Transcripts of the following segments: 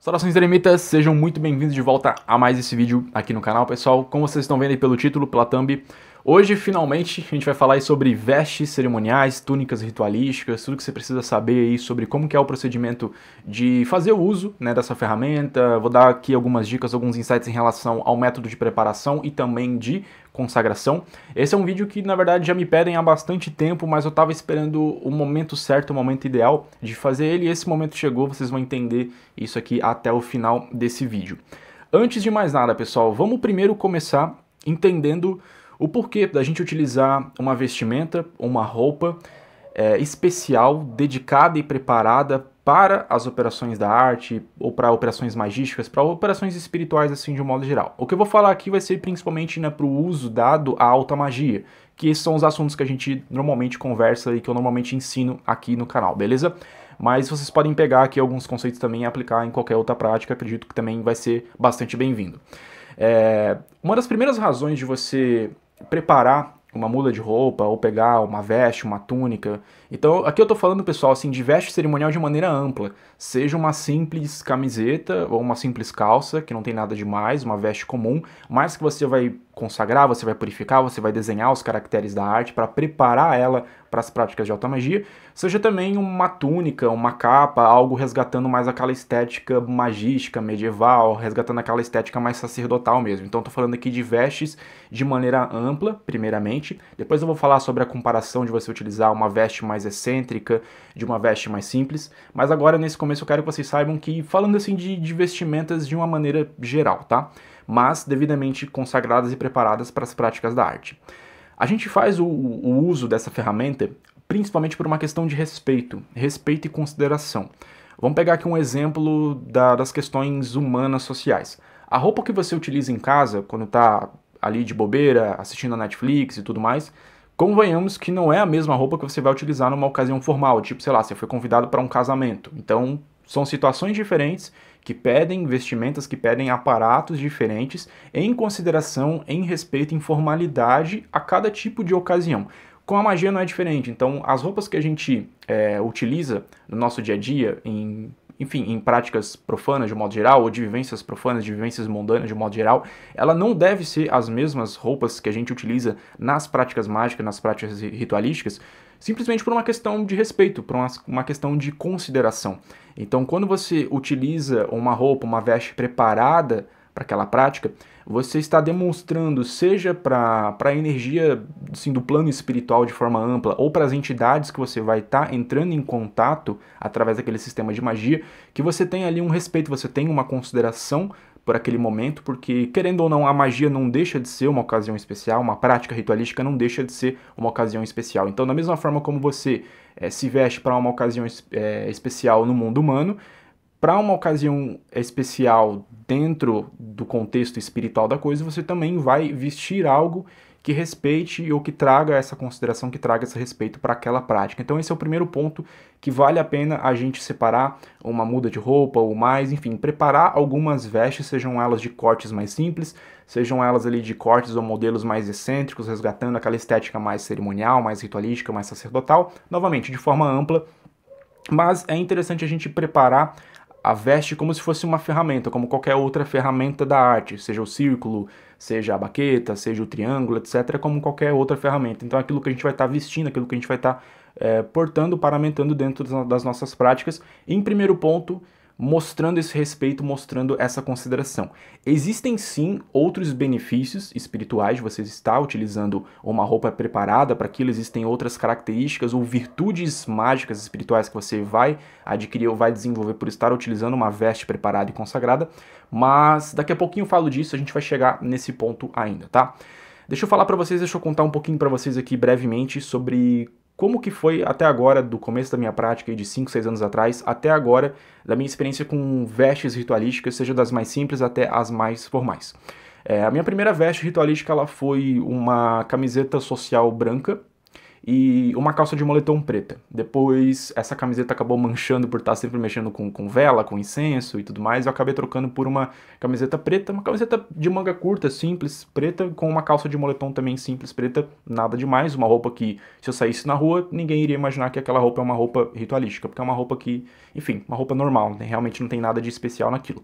Saudações eremitas, sejam muito bem-vindos de volta a mais esse vídeo aqui no canal, pessoal. Como vocês estão vendo aí pelo título, pela thumb, hoje finalmente a gente vai falar aí sobre vestes cerimoniais, túnicas ritualísticas, tudo que você precisa saber aí sobre como que é o procedimento de fazer o uso, né, dessa ferramenta. Vou dar aqui algumas dicas, alguns insights em relação ao método de preparação e também de consagração. Esse é um vídeo que na verdade já me pedem há bastante tempo, mas eu estava esperando o momento certo, o momento ideal de fazer ele, e esse momento chegou. Vocês vão entender isso aqui até o final desse vídeo. Antes de mais nada, pessoal, vamos primeiro começar entendendo o porquê da gente utilizar uma vestimenta, uma roupa especial, dedicada e preparada para as operações da arte, ou para operações magísticas, para operações espirituais assim de um modo geral. O que eu vou falar aqui vai ser principalmente, né, para o uso dado à alta magia, que esses são os assuntos que a gente normalmente conversa e que eu normalmente ensino aqui no canal, beleza? Mas vocês podem pegar aqui alguns conceitos também e aplicar em qualquer outra prática, acredito que também vai ser bastante bem-vindo. Uma das primeiras razões de você preparar uma muda de roupa, ou pegar uma veste, uma túnica. Então, aqui eu tô falando, pessoal, assim, de veste cerimonial de maneira ampla. Seja uma simples camiseta ou uma simples calça, que não tem nada demais, uma veste comum, mas que você vai consagrar, você vai purificar, você vai desenhar os caracteres da arte para preparar ela para as práticas de alta magia. Seja também uma túnica, uma capa, algo resgatando mais aquela estética magística, medieval, resgatando aquela estética mais sacerdotal mesmo. Então, tô falando aqui de vestes de maneira ampla, primeiramente. Depois eu vou falar sobre a comparação de você utilizar uma veste mais excêntrica de uma veste mais simples. Mas agora, nesse começo, eu quero que vocês saibam que, falando assim de vestimentas de uma maneira geral, tá? Mas devidamente consagradas e preparadas para as práticas da arte. A gente faz o uso dessa ferramenta principalmente por uma questão de respeito e consideração. Vamos pegar aqui um exemplo das questões humanas sociais. A roupa que você utiliza em casa, quando está ali de bobeira, assistindo a Netflix e tudo mais, convenhamos que não é a mesma roupa que você vai utilizar numa ocasião formal, tipo, sei lá, você foi convidado para um casamento. Então, são situações diferentes que pedem vestimentas, que pedem aparatos diferentes, em consideração, em respeito, em formalidade a cada tipo de ocasião. Com a magia não é diferente. Então, as roupas que a gente utiliza no nosso dia a dia, enfim, em práticas profanas de modo geral, ou de vivências profanas, de vivências mundanas de modo geral, ela não deve ser as mesmas roupas que a gente utiliza nas práticas mágicas, nas práticas ritualísticas, simplesmente por uma questão de respeito, por uma questão de consideração. Então, quando você utiliza uma roupa, uma veste preparada para aquela prática, você está demonstrando, seja para a energia assim, do plano espiritual de forma ampla, ou para as entidades que você vai estar entrando em contato através daquele sistema de magia, que você tem ali um respeito, você tem uma consideração por aquele momento, porque, querendo ou não, a magia não deixa de ser uma ocasião especial, uma prática ritualística não deixa de ser uma ocasião especial. Então, da mesma forma como você se veste para uma ocasião especial no mundo humano, para uma ocasião especial dentro do contexto espiritual da coisa, você também vai vestir algo que respeite ou que traga essa consideração, que traga esse respeito para aquela prática. Então esse é o primeiro ponto que vale a pena a gente separar uma muda de roupa ou mais, enfim, preparar algumas vestes, sejam elas de cortes mais simples, sejam elas ali de cortes ou modelos mais excêntricos, resgatando aquela estética mais cerimonial, mais ritualística, mais sacerdotal, novamente, de forma ampla, mas é interessante a gente preparar a veste como se fosse uma ferramenta, como qualquer outra ferramenta da arte, seja o círculo, seja a baqueta, seja o triângulo, etc., como qualquer outra ferramenta. Então aquilo que a gente vai estar vestindo, aquilo que a gente vai estar portando, paramentando dentro das nossas práticas, em primeiro ponto, mostrando esse respeito, mostrando essa consideração. Existem sim outros benefícios espirituais de você estar utilizando uma roupa preparada para aquilo, existem outras características ou virtudes mágicas espirituais que você vai adquirir ou vai desenvolver por estar utilizando uma veste preparada e consagrada, mas daqui a pouquinho eu falo disso, a gente vai chegar nesse ponto ainda, tá? Deixa eu contar um pouquinho para vocês aqui brevemente sobre como que foi até agora, do começo da minha prática, de 5, 6 anos atrás, até agora, da minha experiência com vestes ritualísticas, seja das mais simples até as mais formais. A minha primeira veste ritualística ela foi uma camiseta social branca e uma calça de moletom preta. Depois essa camiseta acabou manchando por estar sempre mexendo com vela, com incenso e tudo mais, eu acabei trocando por uma camiseta preta, uma camiseta de manga curta, simples, preta, com uma calça de moletom também simples, preta, nada demais, uma roupa que se eu saísse na rua, ninguém iria imaginar que aquela roupa é uma roupa ritualística, porque é uma roupa que, enfim, uma roupa normal, né? Realmente não tem nada de especial naquilo.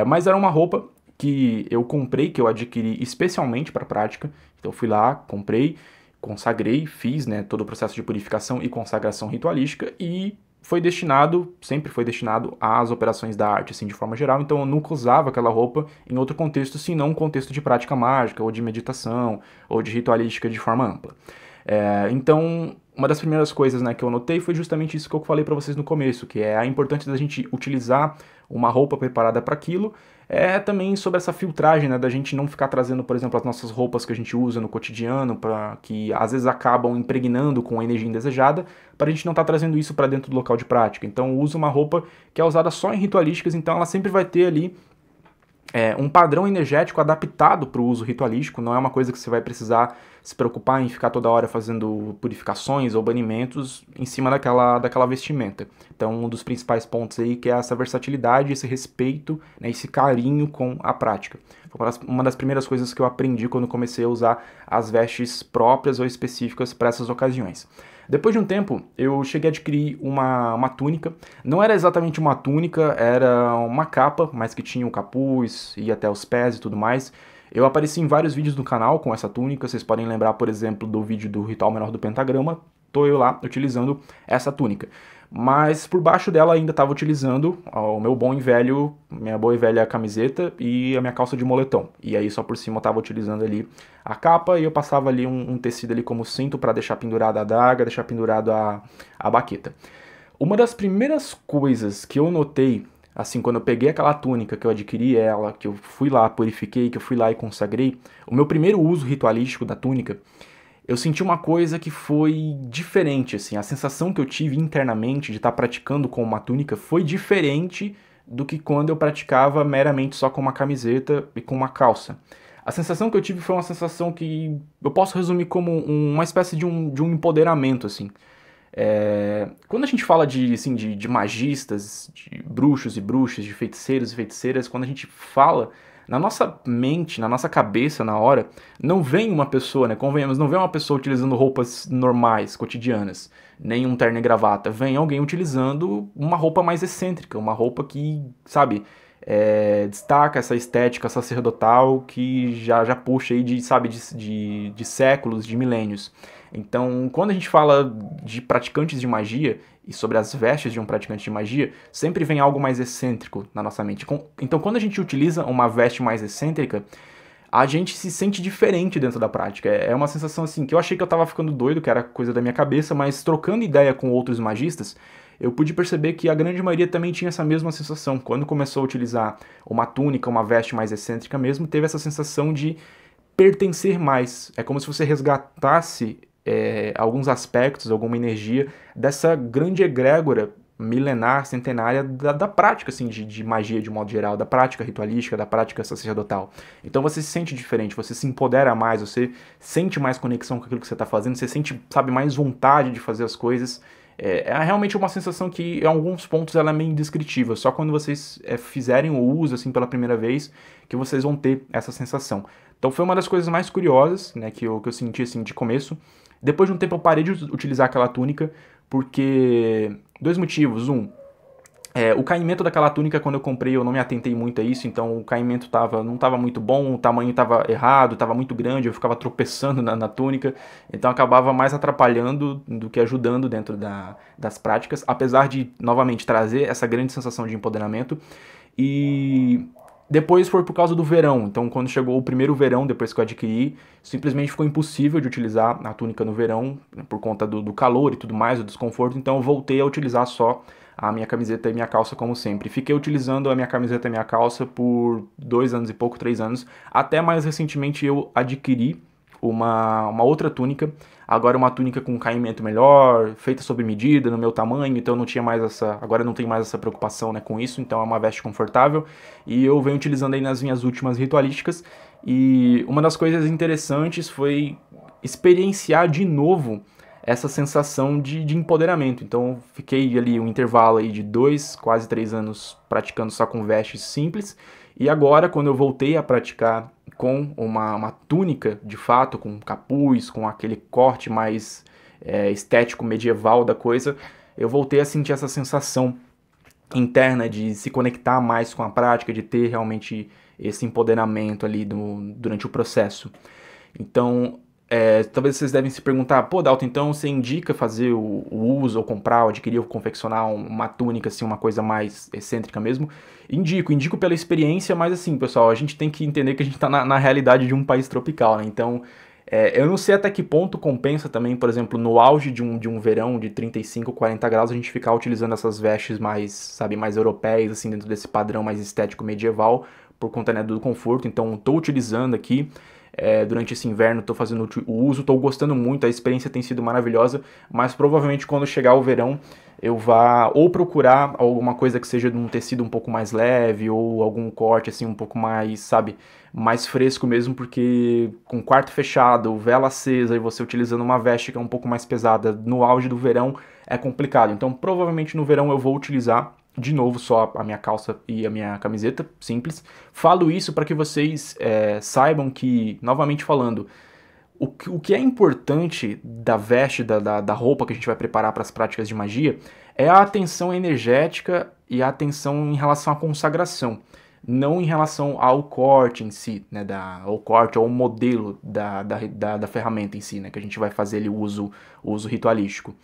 Mas era uma roupa que eu comprei, que eu adquiri especialmente para a prática, então eu fui lá, comprei, consagrei, fiz, né, todo o processo de purificação e consagração ritualística e sempre foi destinado às operações da arte, assim, de forma geral, então eu nunca usava aquela roupa em outro contexto, senão um contexto de prática mágica, ou de meditação, ou de ritualística de forma ampla. Então, uma das primeiras coisas, né, que eu notei foi justamente isso que eu falei para vocês no começo, que é a importância da gente utilizar uma roupa preparada para aquilo, também sobre essa filtragem, né, da gente não ficar trazendo, por exemplo, as nossas roupas que a gente usa no cotidiano, que às vezes acabam impregnando com a energia indesejada, para a gente não estar trazendo isso para dentro do local de prática. Então, usa uma roupa que é usada só em ritualísticas, então ela sempre vai ter ali um padrão energético adaptado para o uso ritualístico, não é uma coisa que você vai precisar se preocupar em ficar toda hora fazendo purificações ou banimentos em cima daquela vestimenta. Então, um dos principais pontos aí que é essa versatilidade, esse respeito, né, esse carinho com a prática. Foi uma das primeiras coisas que eu aprendi quando comecei a usar as vestes próprias ou específicas para essas ocasiões. Depois de um tempo, eu cheguei a adquirir uma túnica. Não era exatamente uma túnica, era uma capa, mas que tinha o capuz, ia até os pés e tudo mais. Eu apareci em vários vídeos do canal com essa túnica, vocês podem lembrar, por exemplo, do vídeo do Ritual Menor do Pentagrama, tô eu lá utilizando essa túnica. Mas por baixo dela ainda estava utilizando minha boa e velha camiseta e a minha calça de moletom. E aí só por cima eu estava utilizando ali a capa e eu passava ali um tecido ali como cinto para deixar pendurada a adaga, deixar pendurado a baqueta. Uma das primeiras coisas que eu notei, assim, quando eu peguei aquela túnica, que eu adquiri ela, que eu fui lá, purifiquei, que eu fui lá e consagrei, o meu primeiro uso ritualístico da túnica, eu senti uma coisa que foi diferente, assim, a sensação que eu tive internamente de estar praticando com uma túnica foi diferente do que quando eu praticava meramente só com uma camiseta e com uma calça. A sensação que eu tive foi uma sensação que eu posso resumir como uma espécie de um empoderamento, assim. Quando a gente fala de magistas, de bruxos e bruxas, de feiticeiros e feiticeiras, quando a gente fala, na nossa mente, na nossa cabeça, na hora, não vem uma pessoa, né, convenhamos, não vem uma pessoa utilizando roupas normais, cotidianas, nem um terno e gravata, vem alguém utilizando uma roupa mais excêntrica, uma roupa que, sabe, destaca essa estética sacerdotal que já puxa aí de séculos, de milênios. Então, quando a gente fala de praticantes de magia e sobre as vestes de um praticante de magia, sempre vem algo mais excêntrico na nossa mente. Então, quando a gente utiliza uma veste mais excêntrica, a gente se sente diferente dentro da prática. É uma sensação assim, que eu achei que eu tava ficando doido, que era coisa da minha cabeça, mas trocando ideia com outros magistas, eu pude perceber que a grande maioria também tinha essa mesma sensação. Quando começou a utilizar uma túnica, uma veste mais excêntrica mesmo, teve essa sensação de pertencer mais. É como se você resgatasse alguns aspectos, alguma energia dessa grande egrégora milenar, centenária da prática assim, de magia de modo geral, da prática ritualística, da prática sacerdotal. Então você se sente diferente, você se empodera mais, você sente mais conexão com aquilo que você está fazendo, você sente, sabe, mais vontade de fazer as coisas. É realmente uma sensação que, em alguns pontos, ela é meio indescritível. Só quando vocês fizerem o uso, assim, pela primeira vez, que vocês vão ter essa sensação. Então foi uma das coisas mais curiosas, né, que eu senti, assim, de começo. Depois de um tempo eu parei de utilizar aquela túnica, porque... dois motivos. O caimento daquela túnica, quando eu comprei, eu não me atentei muito a isso, então o caimento não estava muito bom, o tamanho estava errado, estava muito grande, eu ficava tropeçando na túnica, então acabava mais atrapalhando do que ajudando dentro das práticas, apesar de, novamente, trazer essa grande sensação de empoderamento. E depois foi por causa do verão, então quando chegou o primeiro verão, depois que eu adquiri, simplesmente ficou impossível de utilizar a túnica no verão, por conta do calor e tudo mais, do desconforto, então eu voltei a utilizar só a minha camiseta e minha calça como sempre. Fiquei utilizando a minha camiseta e minha calça por 2 anos e pouco, 3 anos, até mais recentemente eu adquiri uma outra túnica, agora uma túnica com caimento melhor, feita sob medida, no meu tamanho, então agora não tenho mais essa preocupação, né, com isso, então é uma veste confortável, e eu venho utilizando aí nas minhas últimas ritualísticas, e uma das coisas interessantes foi experienciar de novo essa sensação de empoderamento. Então, fiquei ali um intervalo aí de 2, quase 3 anos praticando só com vestes simples, e agora, quando eu voltei a praticar com uma túnica, de fato, com capuz, com aquele corte mais estético medieval da coisa, eu voltei a sentir essa sensação interna de se conectar mais com a prática, de ter realmente esse empoderamento ali durante o processo. Então, talvez vocês devem se perguntar, pô, Dalton, então você indica fazer o uso, ou comprar, ou adquirir, ou confeccionar uma túnica, assim, uma coisa mais excêntrica mesmo? Indico pela experiência, mas assim, pessoal, a gente tem que entender que a gente está na realidade de um país tropical, né? Então, eu não sei até que ponto compensa também, por exemplo, no auge de um verão de 35, 40 graus, a gente ficar utilizando essas vestes mais, sabe, mais europeias, assim, dentro desse padrão mais estético medieval, por conta, né, do conforto. Então, estou utilizando aqui. Durante esse inverno estou fazendo o uso, estou gostando muito, a experiência tem sido maravilhosa, mas provavelmente quando chegar o verão eu vá ou procurar alguma coisa que seja de um tecido um pouco mais leve, ou algum corte assim um pouco mais, sabe, mais fresco mesmo, porque com quarto fechado, vela acesa e você utilizando uma veste que é um pouco mais pesada no auge do verão é complicado. Então provavelmente no verão eu vou utilizar de novo só a minha calça e a minha camiseta, simples. Falo isso para que vocês saibam que, novamente falando, o que é importante da veste, da roupa que a gente vai preparar para as práticas de magia, é a atenção energética e a atenção em relação à consagração, não em relação ao corte em si, né, ao corte ou ao modelo da ferramenta em si, né, que a gente vai fazer ali o uso ritualístico.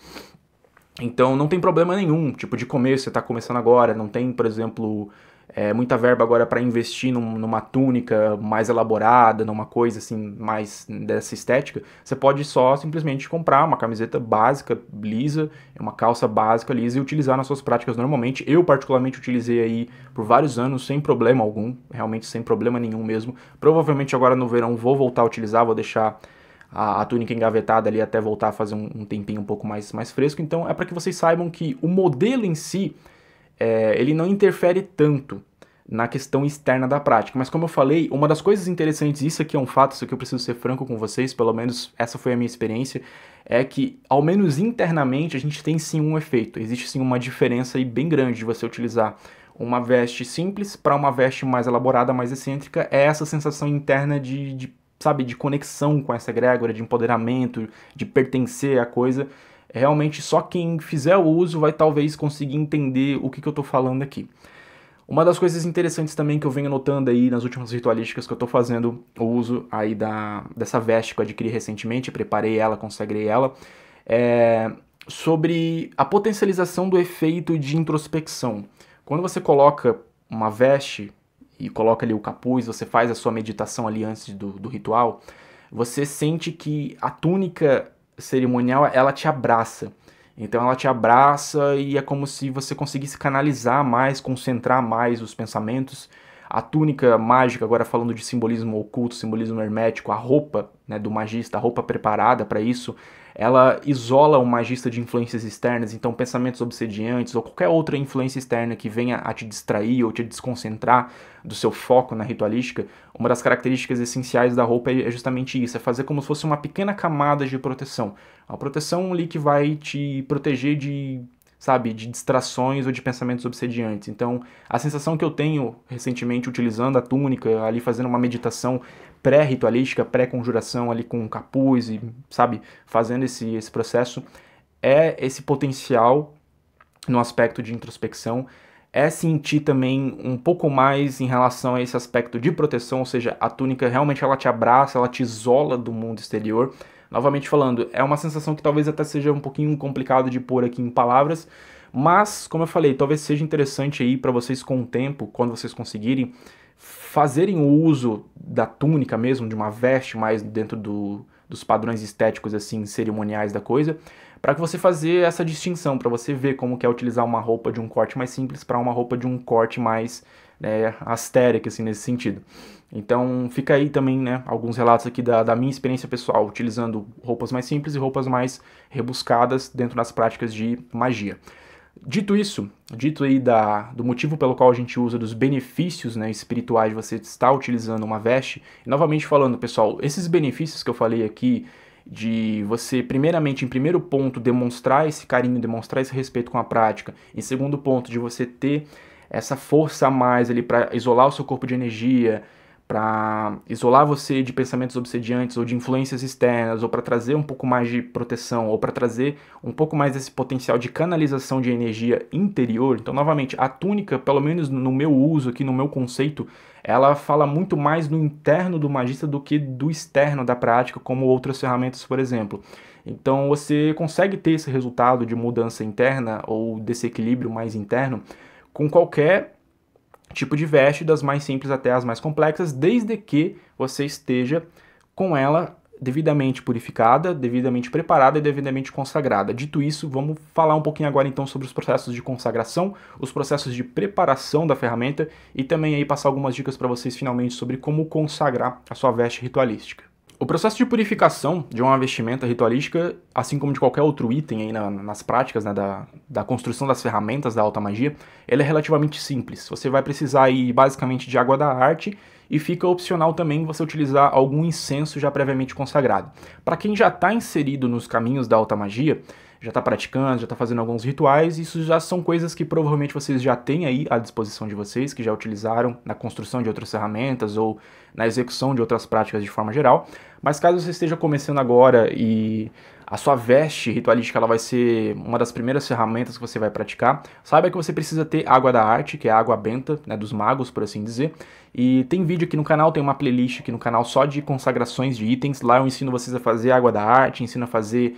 Então não tem problema nenhum, tipo, de começo, você está começando agora, não tem, por exemplo, muita verba agora para investir numa túnica mais elaborada, numa coisa assim, mais dessa estética. Você pode só simplesmente comprar uma camiseta básica, lisa, uma calça básica, lisa, e utilizar nas suas práticas normalmente. Eu particularmente utilizei aí por vários anos, sem problema algum, realmente sem problema nenhum mesmo. Provavelmente agora no verão vou voltar a utilizar, vou deixar a túnica engavetada ali até voltar a fazer um tempinho um pouco mais fresco. Então é para que vocês saibam que o modelo em si, ele não interfere tanto na questão externa da prática. Mas como eu falei, uma das coisas interessantes, isso aqui é um fato, isso aqui eu preciso ser franco com vocês, pelo menos essa foi a minha experiência, é que ao menos internamente a gente tem sim um efeito, existe sim uma diferença aí bem grande de você utilizar uma veste simples para uma veste mais elaborada, mais excêntrica. É essa sensação interna sabe, de conexão com essa egrégora, de empoderamento, de pertencer à coisa. Realmente só quem fizer o uso vai talvez conseguir entender o que eu tô falando aqui. Uma das coisas interessantes também que eu venho notando aí nas últimas ritualísticas que eu tô fazendo o uso aí dessa veste que eu adquiri recentemente, preparei ela, consagrei ela, é sobre a potencialização do efeito de introspecção. Quando você coloca uma veste e coloca ali o capuz, você faz a sua meditação ali antes do ritual, você sente que a túnica cerimonial, ela te abraça. Então ela te abraça e é como se você conseguisse canalizar mais, concentrar mais os pensamentos. A túnica mágica, agora falando de simbolismo oculto, simbolismo hermético, a roupa, né, do magista, a roupa preparada para isso, ela isola o magista de influências externas, então pensamentos obsediantes ou qualquer outra influência externa que venha a te distrair ou te desconcentrar do seu foco na ritualística. Uma das características essenciais da roupa é justamente isso, é fazer como se fosse uma pequena camada de proteção. Uma proteção ali que vai te proteger de, sabe, de distrações ou de pensamentos obsediantes. Então, a sensação que eu tenho recentemente utilizando a túnica, ali fazendo uma meditação pré-ritualística, pré-conjuração ali com capuz e, sabe, fazendo esse processo, é esse potencial no aspecto de introspecção, é sentir também um pouco mais em relação a esse aspecto de proteção, ou seja, a túnica realmente ela te abraça, ela te isola do mundo exterior. Novamente falando, é uma sensação que talvez até seja um pouquinho complicado de pôr aqui em palavras, mas, como eu falei, talvez seja interessante aí para vocês com o tempo, quando vocês conseguirem, fazerem o uso da túnica mesmo, de uma veste mais dentro dos padrões estéticos, assim, cerimoniais da coisa, para que você fazer essa distinção, para você ver como que é utilizar uma roupa de um corte mais simples para uma roupa de um corte mais astérico, assim, nesse sentido. Então fica aí também, né, alguns relatos aqui da minha experiência pessoal, utilizando roupas mais simples e roupas mais rebuscadas dentro das práticas de magia. Dito isso, dito aí do motivo pelo qual a gente usa, dos benefícios, né, espirituais de você estar utilizando uma veste, e novamente falando, pessoal, esses benefícios que eu falei aqui, de você, primeiramente, em primeiro ponto, demonstrar esse carinho, demonstrar esse respeito com a prática. Em segundo ponto, de você ter essa força a mais ali para isolar o seu corpo de energia, para isolar você de pensamentos obsediantes ou de influências externas, ou para trazer um pouco mais de proteção, ou para trazer um pouco mais desse potencial de canalização de energia interior. Então, novamente, a túnica, pelo menos no meu uso aqui, no meu conceito, ela fala muito mais do interno do magista do que do externo da prática, como outras ferramentas, por exemplo. Então, você consegue ter esse resultado de mudança interna ou desse equilíbrio mais interno com qualquer tipo de veste, das mais simples até as mais complexas, desde que você esteja com ela devidamente purificada, devidamente preparada e devidamente consagrada. Dito isso, vamos falar um pouquinho agora então sobre os processos de consagração, os processos de preparação da ferramenta e também aí passar algumas dicas para vocês finalmente sobre como consagrar a sua veste ritualística. O processo de purificação de uma vestimenta ritualística, assim como de qualquer outro item aí nas práticas, né, da construção das ferramentas da alta magia, ele é relativamente simples. Você vai precisar aí basicamente de água da arte e fica opcional também você utilizar algum incenso já previamente consagrado. Para quem já está inserido nos caminhos da alta magia, já está praticando, já está fazendo alguns rituais, isso já são coisas que provavelmente vocês já têm aí à disposição de vocês, que já utilizaram na construção de outras ferramentas ou na execução de outras práticas de forma geral. Mas caso você esteja começando agora e a sua veste ritualística ela vai ser uma das primeiras ferramentas que você vai praticar, saiba que você precisa ter água da arte, que é a água benta, né, dos magos, por assim dizer. E tem vídeo aqui no canal, tem uma playlist aqui no canal só de consagrações de itens. Lá eu ensino vocês a fazer água da arte, ensino a fazer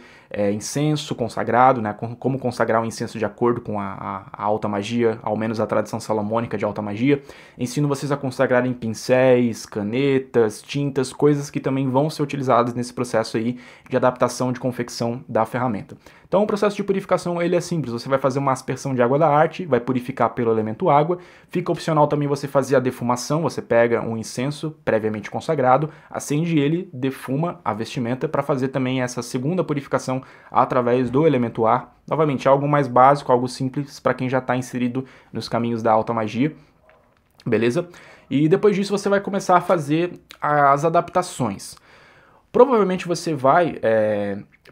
incenso consagrado, né, como consagrar o incenso de acordo com a alta magia, ao menos a tradição salomônica de alta magia. Ensino vocês a consagrarem pincéis, canetas, tintas, coisas que também vão ser utilizadas nesse processo aí de adaptação de confecção da ferramenta. Então o processo de purificação ele é simples, você vai fazer uma aspersão de água da arte, vai purificar pelo elemento água, fica opcional também você fazer a defumação, você pega um incenso previamente consagrado, acende ele, defuma a vestimenta para fazer também essa segunda purificação através do elemento ar. Novamente, algo mais básico, algo simples para quem já está inserido nos caminhos da alta magia, beleza? E depois disso você vai começar a fazer as adaptações. Provavelmente você vai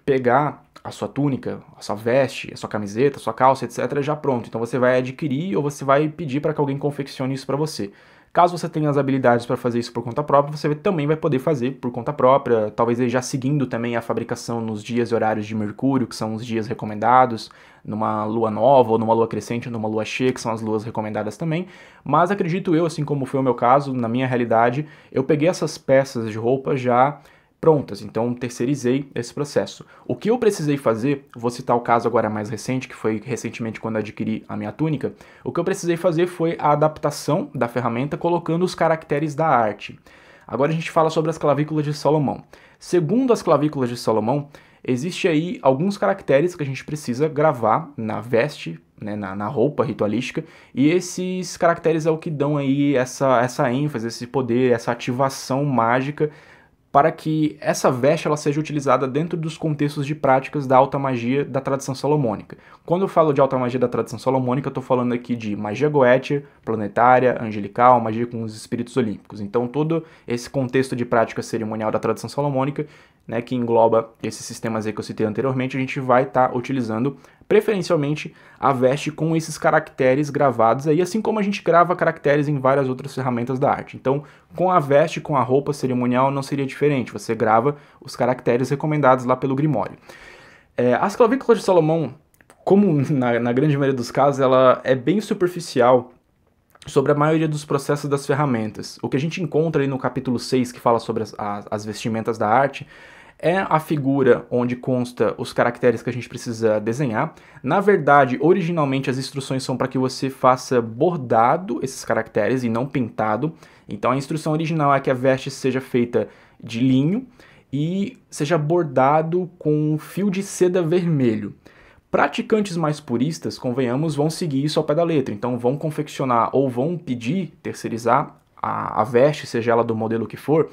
pegar a sua túnica, a sua veste, a sua camiseta, a sua calça, etc. já pronto. Então você vai adquirir ou você vai pedir para que alguém confeccione isso para você. Caso você tenha as habilidades para fazer isso por conta própria, você também vai poder fazer por conta própria, talvez já seguindo também a fabricação nos dias e horários de Mercúrio, que são os dias recomendados, numa lua nova, ou numa lua crescente, ou numa lua cheia, que são as luas recomendadas também. Mas acredito eu, assim como foi o meu caso, na minha realidade, eu peguei essas peças de roupa já prontas, então terceirizei esse processo. O que eu precisei fazer, vou citar o caso agora mais recente, que foi recentemente quando adquiri a minha túnica, o que eu precisei fazer foi a adaptação da ferramenta colocando os caracteres da arte. Agora a gente fala sobre as clavículas de Salomão. Segundo as clavículas de Salomão, existe aí alguns caracteres que a gente precisa gravar na veste, né, na roupa ritualística, e esses caracteres é o que dão aí essa ênfase, esse poder, essa ativação mágica para que essa veste ela seja utilizada dentro dos contextos de práticas da alta magia da tradição salomônica. Quando eu falo de alta magia da tradição salomônica, eu estou falando aqui de magia goétia, planetária, angelical, magia com os espíritos olímpicos. Então todo esse contexto de prática cerimonial da tradição salomônica, né, que engloba esses sistemas aí que eu citei anteriormente, a gente vai estar utilizando preferencialmente a veste com esses caracteres gravados aí, assim como a gente grava caracteres em várias outras ferramentas da arte. Então, com a veste, com a roupa cerimonial, não seria diferente. Você grava os caracteres recomendados lá pelo Grimório. As clavículas de Salomão, como na grande maioria dos casos, ela é bem superficial sobre a maioria dos processos das ferramentas. O que a gente encontra aí no capítulo 6, que fala sobre as vestimentas da arte, é a figura onde consta os caracteres que a gente precisa desenhar. Na verdade, originalmente as instruções são para que você faça bordado esses caracteres e não pintado. Então a instrução original é que a veste seja feita de linho e seja bordado com fio de seda vermelho. Praticantes mais puristas, convenhamos, vão seguir isso ao pé da letra. Então vão confeccionar ou vão pedir, terceirizar a veste, seja ela do modelo que for,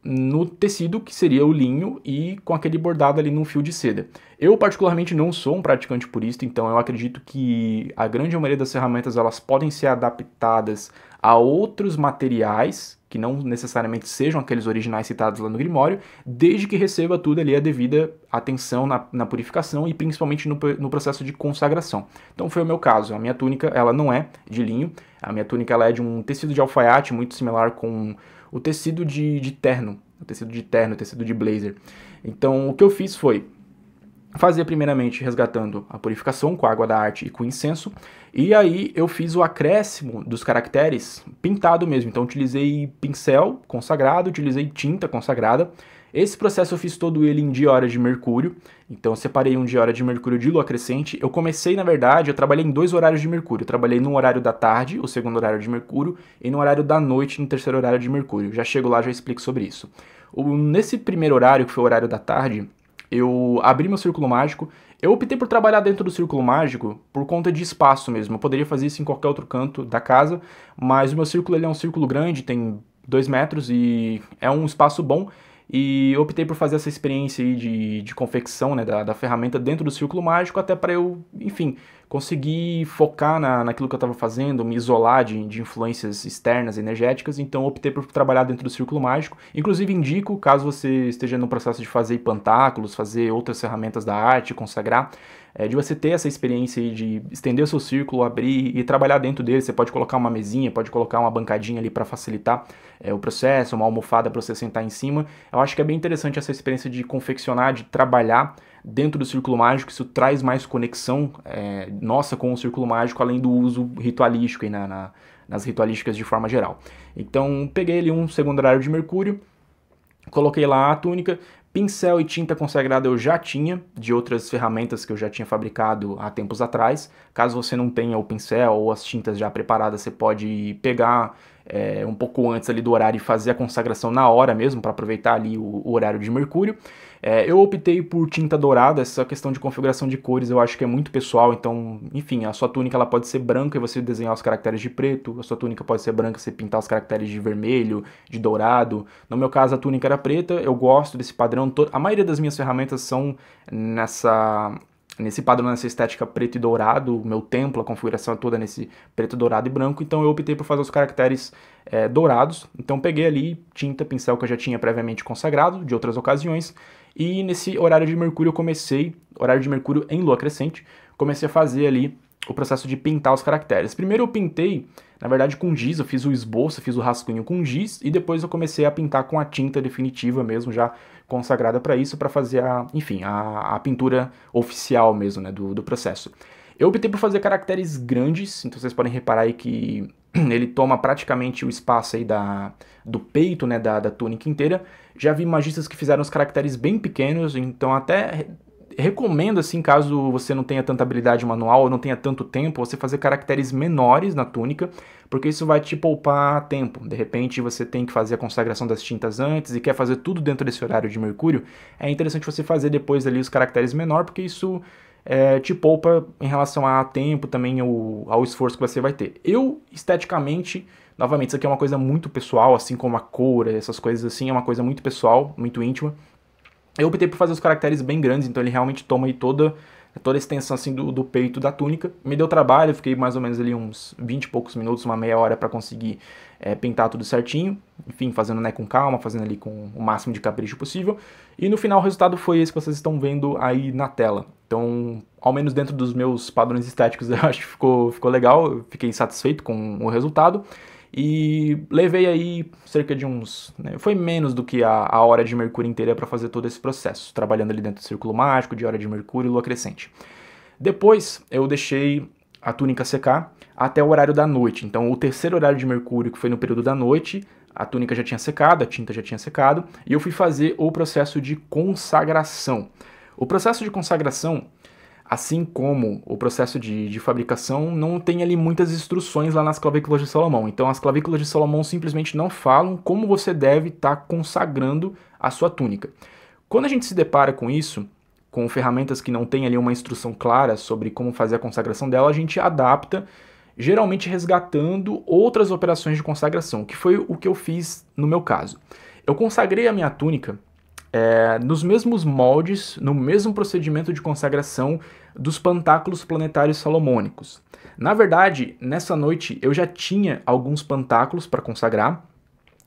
no tecido que seria o linho e com aquele bordado ali num fio de seda. Eu particularmente não sou um praticante purista, então eu acredito que a grande maioria das ferramentas elas podem ser adaptadas a outros materiais, que não necessariamente sejam aqueles originais citados lá no Grimório, desde que receba tudo ali a devida atenção na purificação e principalmente no processo de consagração. Então foi o meu caso, a minha túnica ela não é de linho, a minha túnica ela é de um tecido de alfaiate muito similar com o tecido de terno, o tecido de blazer. Então o que eu fiz foi fazer primeiramente resgatando a purificação com a água da arte e com incenso, e aí eu fiz o acréscimo dos caracteres pintado mesmo, então utilizei pincel consagrado, utilizei tinta consagrada. Esse processo eu fiz todo ele em dia-hora de mercúrio, então eu separei um dia-hora de mercúrio de lua crescente. Eu comecei, na verdade, eu trabalhei em 2 horários de mercúrio, eu trabalhei no horário da tarde, o segundo horário de mercúrio, e no horário da noite, no terceiro horário de mercúrio. Já chego lá, já explico sobre isso. Nesse primeiro horário, que foi o horário da tarde, eu abri meu círculo mágico. Eu optei por trabalhar dentro do círculo mágico por conta de espaço mesmo. Eu poderia fazer isso em qualquer outro canto da casa, mas o meu círculo ele é um círculo grande, tem 2 metros e é um espaço bom. E eu optei por fazer essa experiência aí de confecção, né, da ferramenta dentro do círculo mágico, até para eu, enfim, conseguir focar naquilo que eu estava fazendo, me isolar de influências externas, energéticas. Então eu optei por trabalhar dentro do círculo mágico. Inclusive indico, caso você esteja no processo de fazer pantáculos, fazer outras ferramentas da arte, consagrar, de você ter essa experiência aí de estender o seu círculo, abrir e trabalhar dentro dele. Você pode colocar uma mesinha, pode colocar uma bancadinha ali para facilitar o processo, uma almofada para você sentar em cima. Eu acho que é bem interessante essa experiência de confeccionar, de trabalhar dentro do círculo mágico. Isso traz mais conexão nossa com o círculo mágico, além do uso ritualístico aí nas ritualísticas de forma geral. Então peguei ali um segundo horário de mercúrio, coloquei lá a túnica. Pincel e tinta consagrada eu já tinha, de outras ferramentas que eu já tinha fabricado há tempos atrás. Caso você não tenha o pincel ou as tintas já preparadas, você pode pegar um pouco antes ali do horário e fazer a consagração na hora mesmo, para aproveitar ali o horário de mercúrio. Eu optei por tinta dourada. Essa questão de configuração de cores eu acho que é muito pessoal, então, enfim, a sua túnica ela pode ser branca e você desenhar os caracteres de preto, a sua túnica pode ser branca e você pintar os caracteres de vermelho, de dourado. No meu caso a túnica era preta, eu gosto desse padrão, a maioria das minhas ferramentas são nesse padrão, nessa estética preto e dourado. O meu templo, a configuração é toda nesse preto, dourado e branco, então eu optei por fazer os caracteres dourados. Então peguei ali tinta, pincel que eu já tinha previamente consagrado de outras ocasiões, e nesse horário de mercúrio eu comecei, horário de mercúrio em lua crescente, comecei a fazer ali o processo de pintar os caracteres. Primeiro eu pintei, na verdade, com giz, eu fiz o esboço, fiz o rascunho com giz, e depois eu comecei a pintar com a tinta definitiva mesmo, já consagrada para isso, para fazer a pintura oficial mesmo, né, do processo. Eu optei por fazer caracteres grandes, então vocês podem reparar aí que ele toma praticamente o espaço aí do peito, né, da túnica inteira. Já vi magistas que fizeram os caracteres bem pequenos, então até recomendo, assim, caso você não tenha tanta habilidade manual ou não tenha tanto tempo, você fazer caracteres menores na túnica, porque isso vai te poupar tempo. De repente você tem que fazer a consagração das tintas antes e quer fazer tudo dentro desse horário de mercúrio, é interessante você fazer depois ali os caracteres menor, porque isso te poupa em relação a tempo, também ao esforço que você vai ter. Eu, esteticamente, novamente, isso aqui é uma coisa muito pessoal, assim como a cor, essas coisas assim, é uma coisa muito pessoal, muito íntima. Eu optei por fazer os caracteres bem grandes, então ele realmente toma aí toda a extensão assim do peito da túnica. Me deu trabalho, eu fiquei mais ou menos ali uns 20 e poucos minutos, uma meia hora para conseguir pintar tudo certinho. Enfim, fazendo, né, com calma, fazendo ali com o máximo de capricho possível. E no final o resultado foi esse que vocês estão vendo aí na tela. Então, ao menos dentro dos meus padrões estéticos, eu acho que ficou legal, eu fiquei satisfeito com o resultado. E levei aí cerca de foi menos do que a hora de mercúrio inteira para fazer todo esse processo, trabalhando ali dentro do círculo mágico, de hora de mercúrio e lua crescente. Depois eu deixei a túnica secar até o horário da noite. Então o terceiro horário de mercúrio, que foi no período da noite, a túnica já tinha secado, a tinta já tinha secado, e eu fui fazer o processo de consagração. O processo de consagração, assim como o processo de fabricação, não tem ali muitas instruções lá nas clavículas de Salomão. Então as clavículas de Salomão simplesmente não falam como você deve estar consagrando a sua túnica. Quando a gente se depara com isso, com ferramentas que não tem ali uma instrução clara sobre como fazer a consagração dela, a gente adapta, geralmente resgatando outras operações de consagração, que foi o que eu fiz no meu caso. Eu consagrei a minha túnica nos mesmos moldes, no mesmo procedimento de consagração dos pantáculos planetários salomônicos. Na verdade, nessa noite eu já tinha alguns pantáculos para consagrar,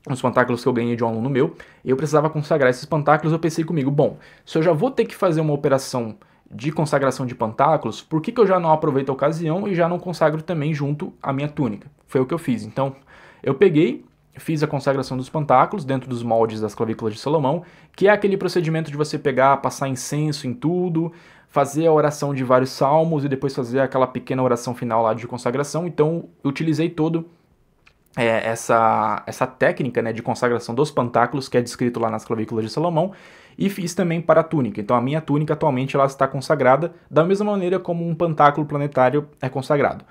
os pantáculos que eu ganhei de um aluno meu, e eu precisava consagrar esses pantáculos. Eu pensei comigo, bom, se eu já vou ter que fazer uma operação de consagração de pantáculos, por que eu já não aproveito a ocasião e já não consagro também junto à minha túnica? Foi o que eu fiz. Então, eu peguei, fiz a consagração dos pantáculos dentro dos moldes das clavículas de Salomão, que é aquele procedimento de você pegar, passar incenso em tudo, fazer a oração de vários salmos e depois fazer aquela pequena oração final lá de consagração. Então, eu utilizei todo essa técnica, né, de consagração dos pantáculos, que é descrito lá nas clavículas de Salomão, e fiz também para a túnica. Então a minha túnica atualmente ela está consagrada da mesma maneira como um pantáculo planetário é consagrado.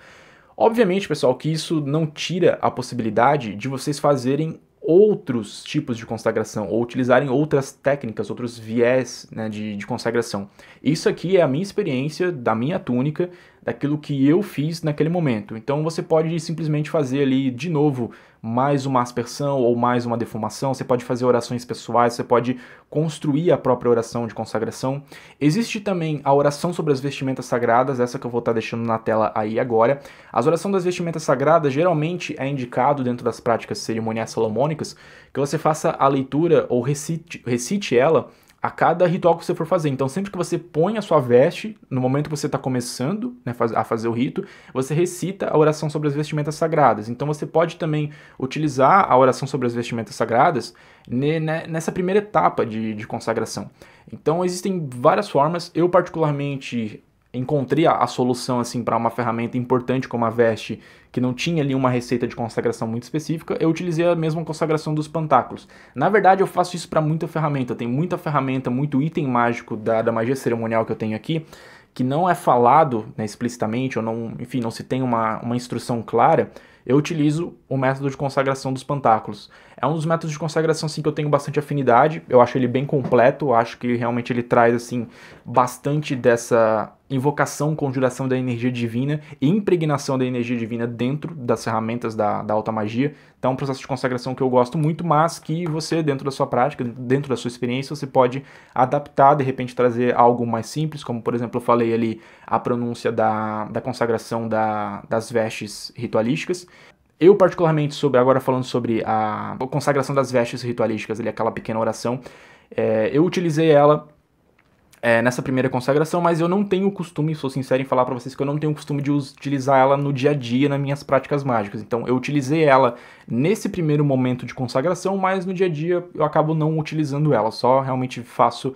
Obviamente, pessoal, que isso não tira a possibilidade de vocês fazerem outros tipos de consagração ou utilizarem outras técnicas, outros viés, né, de consagração. Isso aqui é a minha experiência da minha túnica, daquilo que eu fiz naquele momento. Então você pode simplesmente fazer ali de novo mais uma aspersão ou mais uma defumação, você pode fazer orações pessoais, você pode construir a própria oração de consagração. Existe também a oração sobre as vestimentas sagradas, essa que eu vou estar deixando na tela aí agora. As orações das vestimentas sagradas geralmente é indicado dentro das práticas cerimoniais salomônicas que você faça a leitura ou recite ela a cada ritual que você for fazer. Então, sempre que você põe a sua veste, no momento que você está começando, né, a fazer o rito, você recita a oração sobre as vestimentas sagradas. Então, você pode também utilizar a oração sobre as vestimentas sagradas nessa primeira etapa de consagração. Então, existem várias formas. Eu, particularmente, encontrei a solução assim para uma ferramenta importante como a veste, que não tinha ali uma receita de consagração muito específica. Eu utilizei a mesma consagração dos pantáculos. Na verdade, eu faço isso para muita ferramenta. Tem muita ferramenta, muito item mágico da magia cerimonial que eu tenho aqui, que não é falado, né, explicitamente, ou não, enfim, não se tem uma instrução clara. Eu utilizo o método de consagração dos pantáculos. É um dos métodos de consagração assim, que eu tenho bastante afinidade, eu acho ele bem completo, eu acho que realmente ele traz assim, bastante dessa invocação, conjuração da energia divina e impregnação da energia divina dentro das ferramentas da alta magia. Então é um processo de consagração que eu gosto muito, mas que você, dentro da sua prática, dentro da sua experiência, você pode adaptar, de repente trazer algo mais simples, como por exemplo eu falei ali a pronúncia da consagração das vestes ritualísticas. Eu particularmente, agora falando sobre a consagração das vestes ritualísticas, ali, aquela pequena oração, eu utilizei ela nessa primeira consagração, mas eu não tenho o costume, sou sincero em falar para vocês que eu não tenho o costume de utilizar ela no dia a dia, nas minhas práticas mágicas. Então eu utilizei ela nesse primeiro momento de consagração, mas no dia a dia eu acabo não utilizando ela, só realmente faço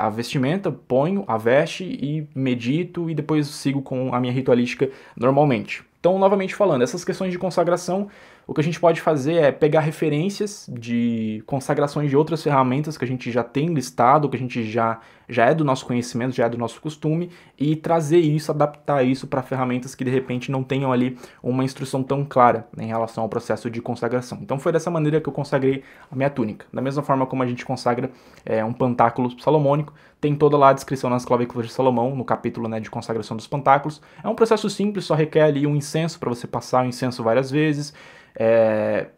a vestimenta, ponho a veste e medito e depois sigo com a minha ritualística normalmente. Então, novamente falando, essas questões de consagração, o que a gente pode fazer é pegar referências de consagrações de outras ferramentas que a gente já tem listado, que a gente já é do nosso conhecimento, já é do nosso costume, e trazer isso, adaptar isso para ferramentas que de repente não tenham ali uma instrução tão clara, né, em relação ao processo de consagração. Então foi dessa maneira que eu consagrei a minha túnica. Da mesma forma como a gente consagra um pantáculo salomônico, tem toda lá a descrição nas clavículas de Salomão, no capítulo, né, de consagração dos pantáculos. É um processo simples, só requer ali um incenso para você passar o incenso várias vezes.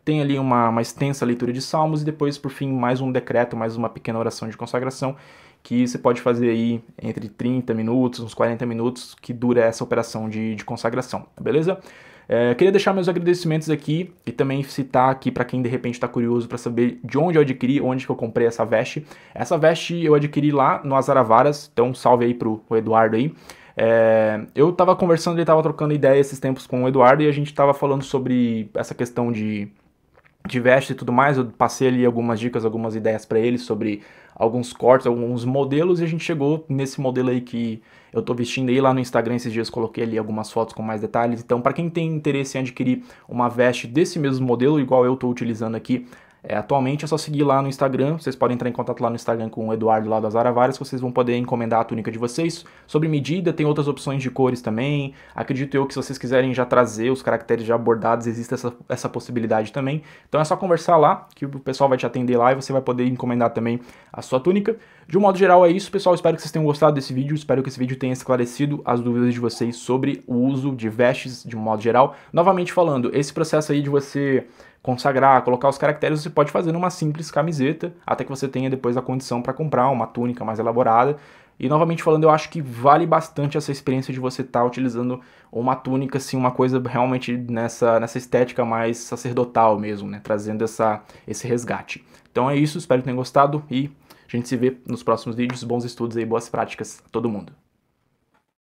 Tem ali uma extensa leitura de salmos e depois, por fim, mais um decreto, mais uma pequena oração de consagração que você pode fazer aí entre 30 minutos, uns 40 minutos, que dura essa operação de consagração, beleza? Queria deixar meus agradecimentos aqui e também citar aqui para quem de repente está curioso para saber de onde eu adquiri, onde que eu comprei essa veste. Essa veste eu adquiri lá no Azaravaras, então um salve aí pro Eduardo aí. Eu tava conversando, ele tava trocando ideia esses tempos com o Eduardo e a gente tava falando sobre essa questão de veste e tudo mais. Eu passei ali algumas dicas, algumas ideias para ele sobre alguns cortes, alguns modelos, e a gente chegou nesse modelo aí que eu tô vestindo aí. Lá no Instagram esses dias coloquei ali algumas fotos com mais detalhes. Então, para quem tem interesse em adquirir uma veste desse mesmo modelo, igual eu tô utilizando aqui atualmente, é só seguir lá no Instagram. Vocês podem entrar em contato lá no Instagram com o Eduardo lá do Azaravaras, que vocês vão poder encomendar a túnica de vocês sobre medida. Tem outras opções de cores também. Acredito eu que se vocês quiserem já trazer os caracteres já bordados, existe essa possibilidade também. Então é só conversar lá, que o pessoal vai te atender lá e você vai poder encomendar também a sua túnica. De um modo geral é isso, pessoal. Espero que vocês tenham gostado desse vídeo. Espero que esse vídeo tenha esclarecido as dúvidas de vocês sobre o uso de vestes de um modo geral. Novamente falando, esse processo aí de você consagrar, colocar os caracteres, você pode fazer numa simples camiseta, até que você tenha depois a condição para comprar uma túnica mais elaborada. E novamente falando, eu acho que vale bastante essa experiência de você estar utilizando uma túnica, assim, uma coisa realmente nessa estética mais sacerdotal mesmo, né, trazendo esse resgate. Então é isso, espero que tenham gostado e a gente se vê nos próximos vídeos. Bons estudos aí, boas práticas a todo mundo.